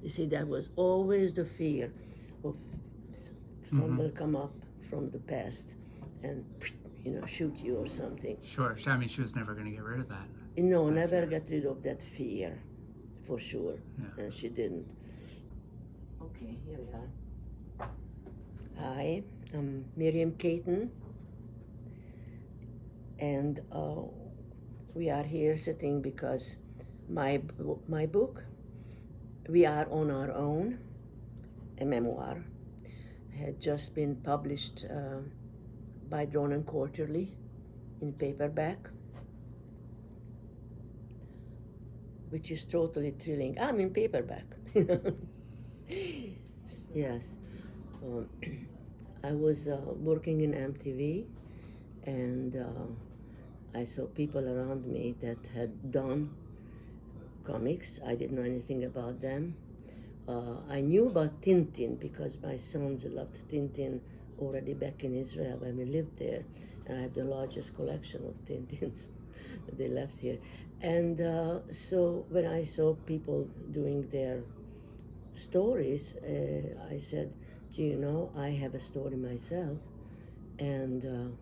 You see, that was always the fear of someone will come up from the past and shoot you or something. Sure. I mean, she was never going to get rid of that. No, That never fear. get rid of that fear, for sure. Yeah. And she didn't. Okay, here we are. Hi, I'm Miriam Katin, and we are here sitting because my book, We Are on Our Own, a memoir, had just been published by Drone & Quarterly in paperback, which is totally thrilling. I'm in paperback. Yes. Um, I was working in MTV, and I saw people around me that had done comics. I didn't know anything about them. I knew about Tintin because my sons loved Tintin already back in Israel when we lived there, and I have the largest collection of Tintins that they left here. And so when I saw people doing their stories, I said, "Do you know, I have a story myself," and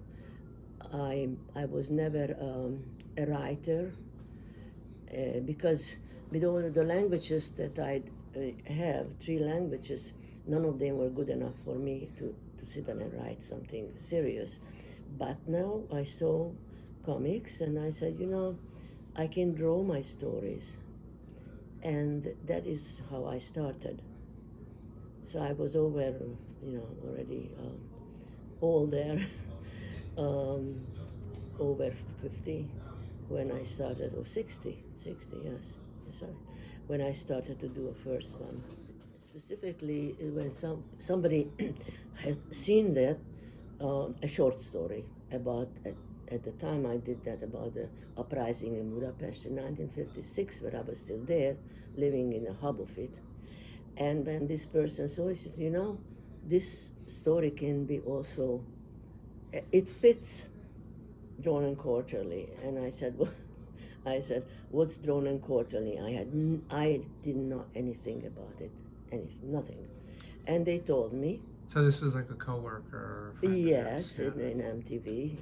I was never a writer because with all of the languages that I have, 3 languages, none of them were good enough for me to sit down and write something serious. But now I saw comics and I said, I can draw my stories. And that is how I started. So I was already old there, over 50 when I started, or 60, yes, sorry, when I started to do a first one. Specifically, when somebody had seen that, a short story about, at the time I did that, about the uprising in Budapest in 1956, where I was still there, living in a hub of it. And when this person saw it, she says, this story can be also, it fits Drone & Quarterly. And I said, well, what's Drone & Quarterly? I didn't know anything about it, nothing. And they told me. So this was like a coworker. Yes, in MTV.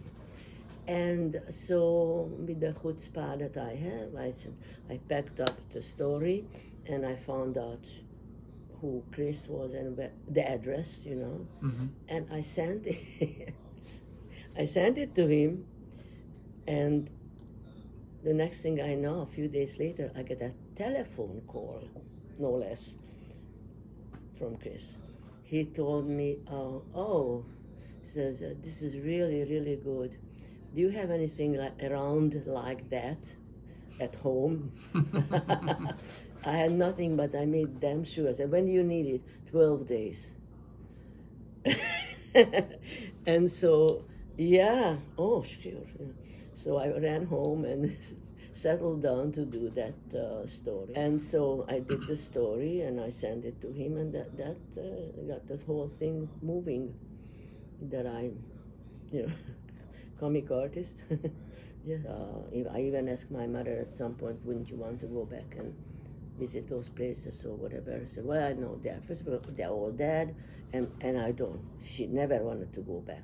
And so with the chutzpah that I have, I packed up the story, and I found out who Chris was and the address, and I sent it. I sent it to him, and the next thing I know, a few days later, I get a telephone call, no less, from Chris. He told me, says, this is really, really good. Do you have anything around like that at home? I had nothing, but I made damn sure. I said, when do you need it? 12 days. And so, yeah, oh, sure. So I ran home and settled down to do that story. And so I did the story and I sent it to him, and that got this whole thing moving. That I, comic artist. Yes. I even asked my mother at some point, wouldn't you want to go back and visit those places or whatever? I said, well, I know that. First of all, they're all dead, and I don't. She never wanted to go back.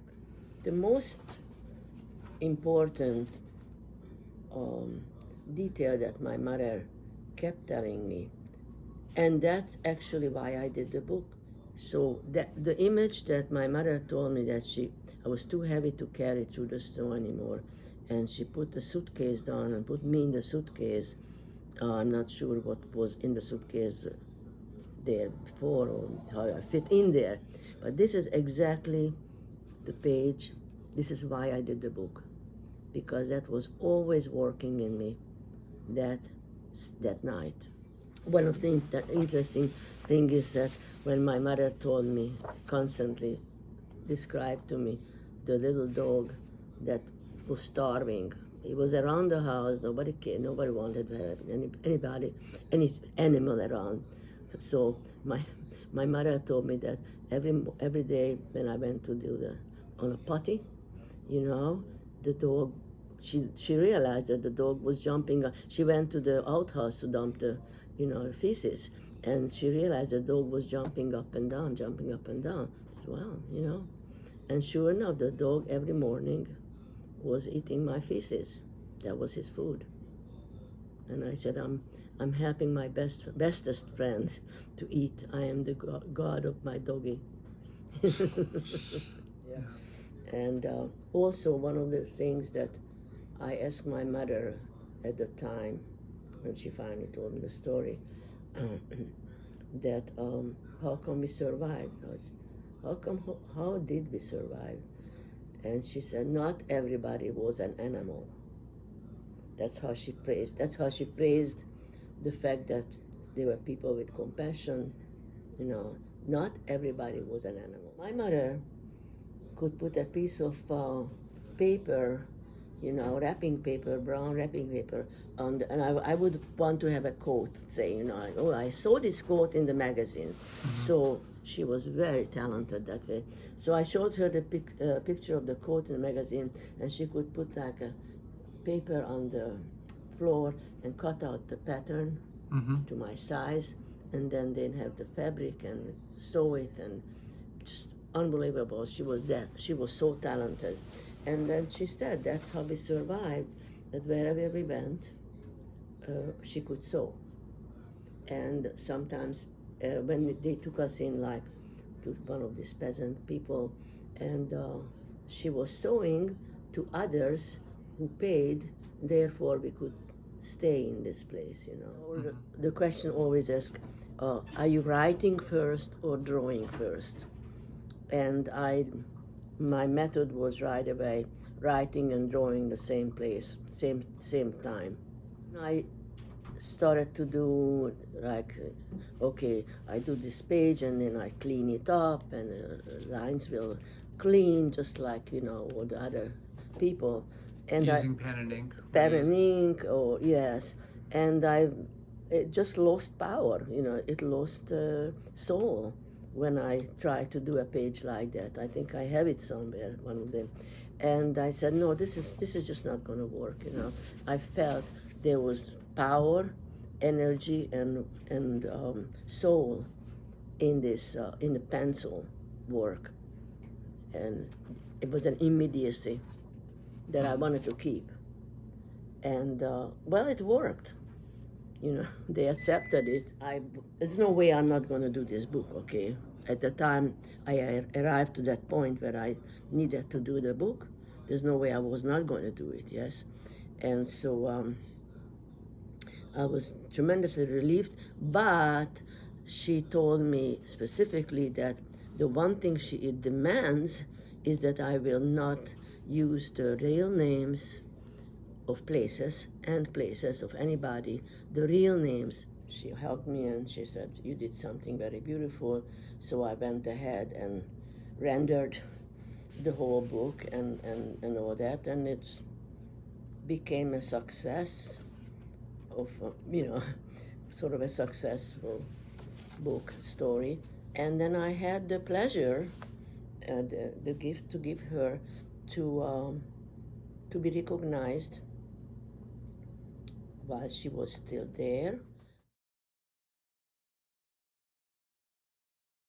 The most important detail that my mother kept telling me, and that's actually why I did the book. So that the image that my mother told me that I was too heavy to carry through the snow anymore, and she put the suitcase down and put me in the suitcase. I'm not sure what was in the suitcase there before or how I fit in there, but this is exactly the page. This is why I did the book, because that was always working in me that night. One of the interesting thing is that when my mother told me, constantly described to me the little dog that was starving. It was around the house. Nobody cared. Nobody wanted to have any animal around. So my mother told me that every day when I went to do on a potty, the dog. She realized that the dog was jumping. She went to the outhouse to dump the, feces, And she realized the dog was jumping up and down, jumping up and down. I said, well, you know. And sure enough, the dog every morning was eating my feces. That was his food. And I said, I'm helping my bestest friend to eat. I am the god of my doggy. Yeah. And also one of the things that I asked my mother at the time, when she finally told me the story, that how come we survived? How did we survive? And she said, not everybody was an animal. That's how she phrased the fact that there were people with compassion. You know, not everybody was an animal. My mother could put a piece of paper, you know, wrapping paper, brown wrapping paper, and I would want to have a coat, say, you know, oh, I saw this coat in the magazine. Mm-hmm. So she was very talented that way. So I showed her the picture of the coat in the magazine, and she could put like a paper on the floor and cut out the pattern to my size, and then they'd have the fabric and sew it, and just unbelievable. She was so talented. And then she said that's how we survived, that wherever we went, she could sew. And sometimes when they took us in, like, to one of these peasant people, and she was sewing to others who paid, therefore we could stay in this place, you know. The question always asked, are you writing first or drawing first? And my method was right away writing and drawing the same place, same time. I started to do like, okay, I do this page and then I clean it up, and the lines will clean just like, you know, all the other people. And using pen and ink. Pen and ink, or yes, and it just lost power, you know, it lost soul. When I try to do a page like that, I think I have it somewhere, one of them, and I said, no, this is just not going to work. You know, I felt there was power, energy, and soul in this in the pencil work, and it was an immediacy that I wanted to keep, and well, it worked. You know, they accepted it. There's no way I'm not going to do this book, okay? At the time I arrived to that point where I needed to do the book, there's no way I was not going to do it, yes? And so I was tremendously relieved, but she told me specifically that the one thing it demands is that I will not use the real names of places of anybody, the real names. She helped me and she said, you did something very beautiful. So I went ahead and rendered the whole book and all that, and it became a success of, you know, sort of a successful book story. And then I had the pleasure and the gift to give her to be recognized while she was still there.